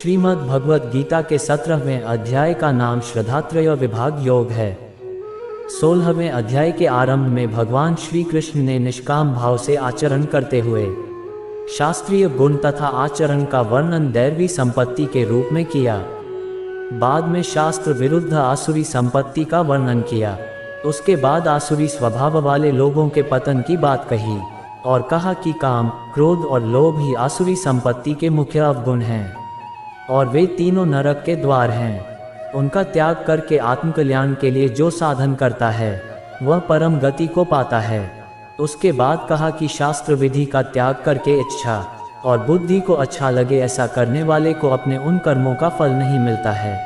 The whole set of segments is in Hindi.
श्रीमद् भगवद गीता के 17वें अध्याय का नाम श्रद्धात्रय विभाग योग है। 16वें अध्याय के आरंभ में भगवान श्री कृष्ण ने निष्काम भाव से आचरण करते हुए शास्त्रीय गुण तथा आचरण का वर्णन दैवी संपत्ति के रूप में किया। बाद में शास्त्र विरुद्ध आसुरी संपत्ति का वर्णन किया। उसके बाद आसुरी स्वभाव वाले लोगों के पतन की बात कही और कहा कि काम, क्रोध और लोभ ही आसुरी संपत्ति के मुख्य अवगुण हैं और वे तीनों नरक के द्वार हैं। उनका त्याग करके आत्मकल्याण के लिए जो साधन करता है वह परम गति को पाता है। उसके बाद कहा कि शास्त्र विधि का त्याग करके इच्छा और बुद्धि को अच्छा लगे ऐसा करने वाले को अपने उन कर्मों का फल नहीं मिलता है।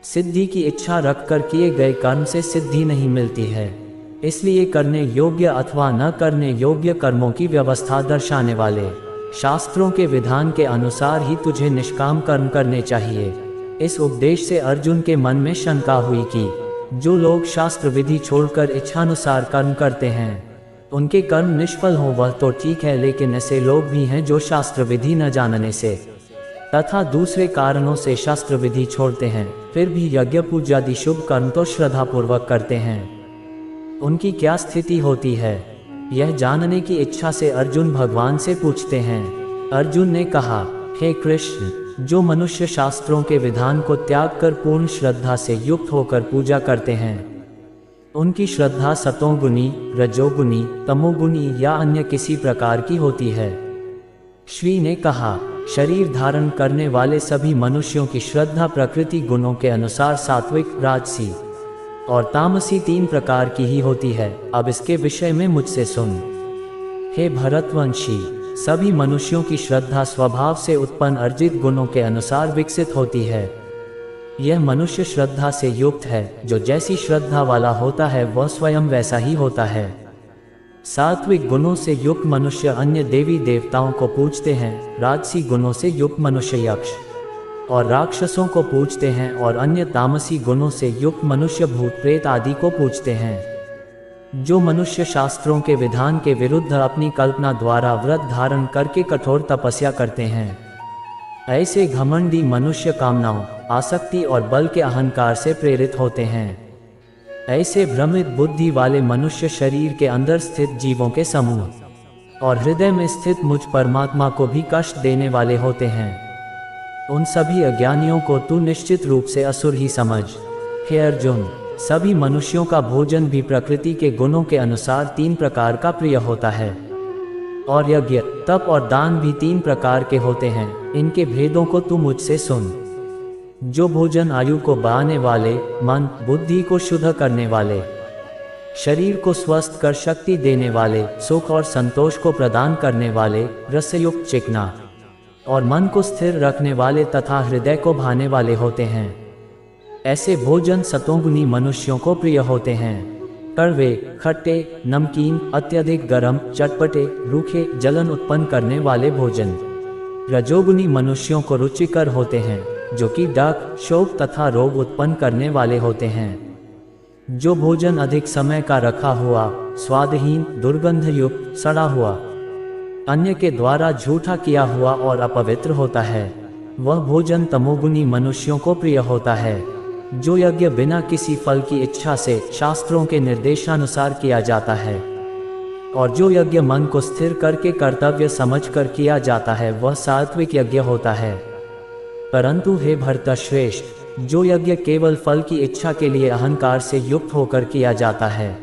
सिद्धि की इच्छा रखकर किए गए कर्म से सिद्धि नहीं मिलती है, इसलिए करने योग्य अथवा न करने योग्य कर्मों की व्यवस्था दर्शाने वाले शास्त्रों के विधान के अनुसार ही तुझे निष्काम कर्म करने चाहिए। इस उपदेश से अर्जुन के मन में शंका हुई कि जो लोग शास्त्र विधि छोड़कर इच्छानुसार कर्म करते हैं उनके कर्म निष्फल हो वह तो ठीक है, लेकिन ऐसे लोग भी हैं जो शास्त्र विधि न जानने से तथा दूसरे कारणों से शास्त्र विधि छोड़ते हैं, फिर भी यज्ञ पूजादि शुभ कर्म तो श्रद्धापूर्वक करते हैं। उनकी क्या स्थिति होती है, यह जानने की इच्छा से अर्जुन भगवान से पूछते हैं। अर्जुन ने कहा, हे कृष्ण, जो मनुष्य शास्त्रों के विधान को त्याग कर पूर्ण श्रद्धा से युक्त होकर पूजा करते हैं उनकी श्रद्धा सतोगुनी, रजोगुनी, तमोगुनी या अन्य किसी प्रकार की होती है। श्री ने कहा, शरीर धारण करने वाले सभी मनुष्यों की श्रद्धा प्रकृति गुणों के अनुसार सात्विक, राजसी और तामसी तीन प्रकार की ही होती है। अब इसके विषय में मुझसे सुन। हे भरतवंशी, सभी मनुष्यों की श्रद्धा स्वभाव से उत्पन्न अर्जित गुणों के अनुसार विकसित होती है। यह मनुष्य श्रद्धा से युक्त है, जो जैसी श्रद्धा वाला होता है वह स्वयं वैसा ही होता है। सात्विक गुणों से युक्त मनुष्य अन्य देवी देवताओं को पूजते हैं, राजसी गुणों से युक्त मनुष्य यक्ष और राक्षसों को पूजते हैं और अन्य तामसी गुणों से युक्त मनुष्य भूत प्रेत आदि को पूजते हैं। जो मनुष्य शास्त्रों के विधान के विरुद्ध अपनी कल्पना द्वारा व्रत धारण करके कठोर तपस्या करते हैं, ऐसे घमंडी मनुष्य कामनाओं, आसक्ति और बल के अहंकार से प्रेरित होते हैं। ऐसे भ्रमित बुद्धि वाले मनुष्य शरीर के अंदर स्थित जीवों के समूह और हृदय में स्थित मुझ परमात्मा को भी कष्ट देने वाले होते हैं। उन सभी अज्ञानियों को तू निश्चित रूप से असुर ही समझ। हे अर्जुन, सभी मनुष्यों का भोजन भी प्रकृति के गुणों के अनुसार तीन प्रकार का प्रिय होता है और यज्ञ, तप और दान भी तीन प्रकार के होते हैं। इनके भेदों को तू मुझसे सुन। जो भोजन आयु को बढ़ाने वाले, मन बुद्धि को शुद्ध करने वाले, शरीर को स्वस्थ कर शक्ति देने वाले, सुख और संतोष को प्रदान करने वाले, रसयुक्त चिकना और मन को स्थिर रखने वाले तथा हृदय को भाने वाले होते हैं, ऐसे भोजन सतोगुनी मनुष्यों को प्रिय होते हैं। कड़वे, खट्टे, नमकीन, अत्यधिक गर्म, चटपटे, रूखे, जलन उत्पन्न करने वाले भोजन रजोगुनी मनुष्यों को रुचिकर होते हैं, जो कि डक, शोक तथा रोग उत्पन्न करने वाले होते हैं। जो भोजन अधिक समय का रखा हुआ, स्वादहीन, दुर्गंध युक्त, सड़ा हुआ, अन्य के द्वारा झूठा किया हुआ और अपवित्र होता है, वह भोजन तमोगुनी मनुष्यों को प्रिय होता है। जो यज्ञ बिना किसी फल की इच्छा से शास्त्रों के निर्देशानुसार किया जाता है और जो यज्ञ मन को स्थिर करके कर्तव्य समझकर किया जाता है वह सात्विक यज्ञ होता है। परंतु हे भरतश्रेष्ठ, जो यज्ञ केवल फल की इच्छा के लिए अहंकार से युक्त होकर किया जाता है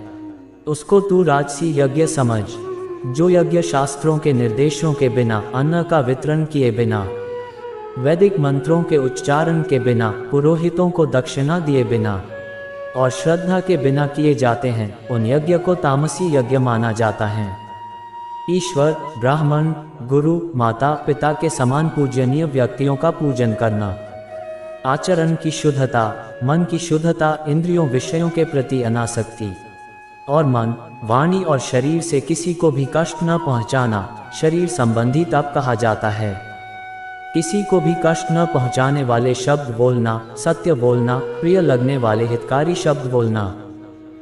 उसको तू राजसी यज्ञ समझ। जो यज्ञ शास्त्रों के निर्देशों के बिना, अन्न का वितरण किए बिना, वैदिक मंत्रों के उच्चारण के बिना, पुरोहितों को दक्षिणा दिए बिना और श्रद्धा के बिना किए जाते हैं, उन यज्ञ को तामसी यज्ञ माना जाता है। ईश्वर, ब्राह्मण, गुरु, माता पिता के समान पूजनीय व्यक्तियों का पूजन करना, आचरण की शुद्धता, मन की शुद्धता, इंद्रियों विषयों के प्रति अनासक्ति और मन, वाणी और शरीर से किसी को भी कष्ट न पहुंचाना शरीर संबंधी तप कहा जाता है। किसी को भी कष्ट न पहुंचाने वाले शब्द बोलना, सत्य बोलना, प्रिय लगने वाले हितकारी शब्द बोलना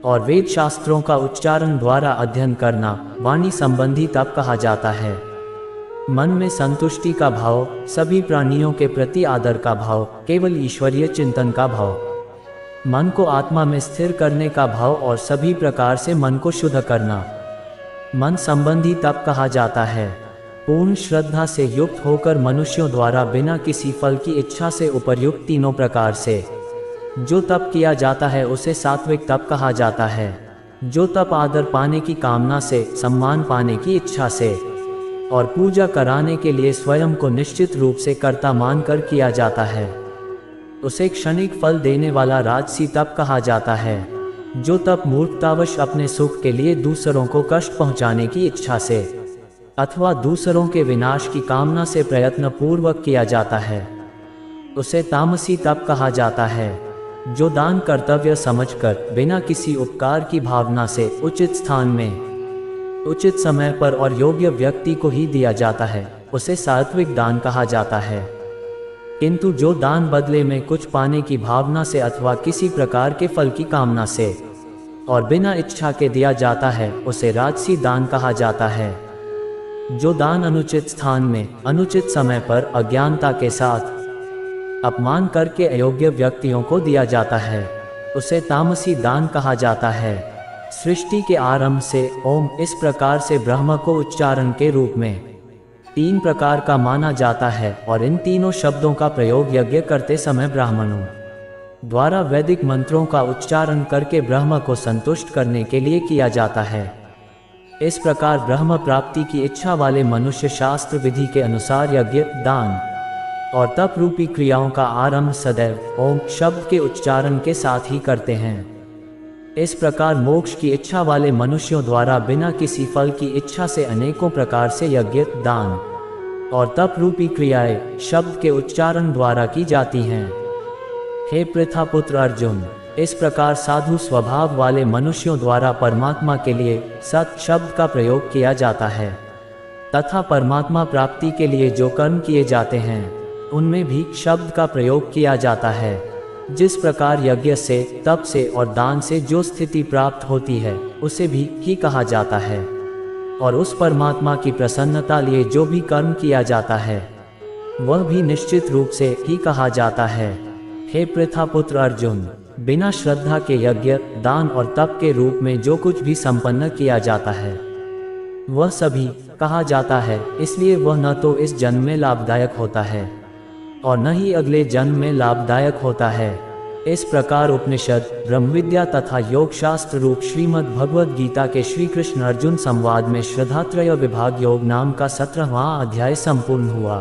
और वेद शास्त्रों का उच्चारण द्वारा अध्ययन करना वाणी संबंधी तप कहा जाता है। मन में संतुष्टि का भाव, सभी प्राणियों के प्रति आदर का भाव, केवल ईश्वरीय चिंतन का भाव, मन को आत्मा में स्थिर करने का भाव और सभी प्रकार से मन को शुद्ध करना। मन संबंधी तप कहा जाता है। पूर्ण श्रद्धा से युक्त होकर मनुष्यों द्वारा बिना किसी फल की इच्छा से उपर्युक्त तीनों प्रकार से जो तप किया जाता है उसे सात्विक तप कहा जाता है। जो तप आदर पाने की कामना से, सम्मान पाने की इच्छा से और पूजा कराने के लिए स्वयं को निश्चित रूप से कर्ता मानकर किया जाता है, उसे क्षणिक फल देने वाला राजसी तप कहा जाता है। जो तप मूर्खतावश अपने सुख के लिए दूसरों को कष्ट पहुंचाने की इच्छा से अथवा दूसरों के विनाश की कामना से प्रयत्न पूर्वक किया जाता है, उसे तामसी तप कहा जाता है। जो दान कर्तव्य समझकर बिना किसी उपकार की भावना से उचित स्थान में, उचित समय पर और योग्य व्यक्ति को ही दिया जाता है, उसे सात्विक दान कहा जाता है। किंतु जो दान बदले में कुछ पाने की भावना से अथवा किसी प्रकार के फल की कामना से और बिना इच्छा के दिया जाता है, उसे राजसी दान कहा जाता है। जो दान अनुचित स्थान में, अनुचित समय पर अज्ञानता के साथ अपमान करके अयोग्य व्यक्तियों को दिया जाता है, उसे तामसी दान कहा जाता है। सृष्टि के आरंभ से ओम इस प्रकार से ब्रह्म को उच्चारण के रूप में 3 प्रकार का माना जाता है और इन तीनों शब्दों का प्रयोग यज्ञ करते समय ब्राह्मणों द्वारा वैदिक मंत्रों का उच्चारण करके ब्रह्म को संतुष्ट करने के लिए किया जाता है। इस प्रकार ब्रह्म प्राप्ति की इच्छा वाले मनुष्य शास्त्र विधि के अनुसार यज्ञ, दान और तप रूपी क्रियाओं का आरंभ सदैव ओम शब्द के उच्चारण के साथ ही करते हैं। इस प्रकार मोक्ष की इच्छा वाले मनुष्यों द्वारा बिना किसी फल की इच्छा से अनेकों प्रकार से यज्ञ, दान और तप रूपी क्रियाएं शब्द के उच्चारण द्वारा की जाती हैं। हे पृथापुत्र अर्जुन, इस प्रकार साधु स्वभाव वाले मनुष्यों द्वारा परमात्मा के लिए सत शब्द का प्रयोग किया जाता है तथा परमात्मा प्राप्ति के लिए जो कर्म किए जाते हैं उनमें भी शब्द का प्रयोग किया जाता है। जिस प्रकार यज्ञ से, तप से और दान से जो स्थिति प्राप्त होती है उसे भी ही कहा जाता है और उस परमात्मा की प्रसन्नता लिए जो भी कर्म किया जाता है वह भी निश्चित रूप से ही कहा जाता है। हे पृथापुत्र अर्जुन, बिना श्रद्धा के यज्ञ, दान और तप के रूप में जो कुछ भी संपन्न किया जाता है वह सभी कहा जाता है, इसलिए वह न तो इस जन्म में लाभदायक होता है और न ही अगले जन्म में लाभदायक होता है। इस प्रकार उपनिषद, ब्रह्मविद्या तथा योग शास्त्र रूप श्रीमद् भगवद गीता के श्री कृष्ण अर्जुन संवाद में श्रद्धात्रय विभाग योग नाम का 17वां अध्याय संपूर्ण हुआ।